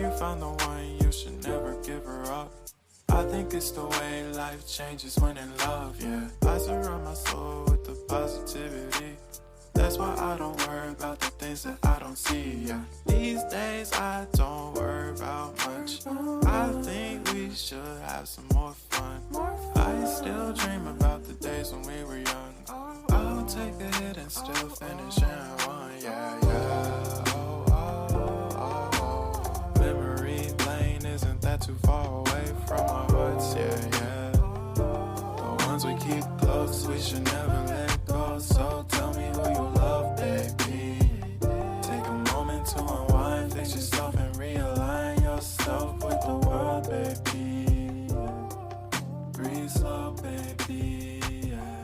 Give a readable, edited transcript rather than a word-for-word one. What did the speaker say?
you found the one, you should never give her up. I think it's the way life changes when in love, yeah. I surround my soul with the positivity. That's why I don't worry about the things that I don't see, yeah. These days I don't worry about much. I think we should have some more fun. I still dream about the days when we were young. I'll take a hit and still finish in one, yeah, yeah. Oh, oh, oh, oh. Memory lane isn't that too far away from our hearts, yeah, yeah. The ones we keep close, we should never let go. So tell me who you love, baby. Take a moment to unwind, fix yourself and realign yourself with the world, baby. Breathe slow, baby, yeah.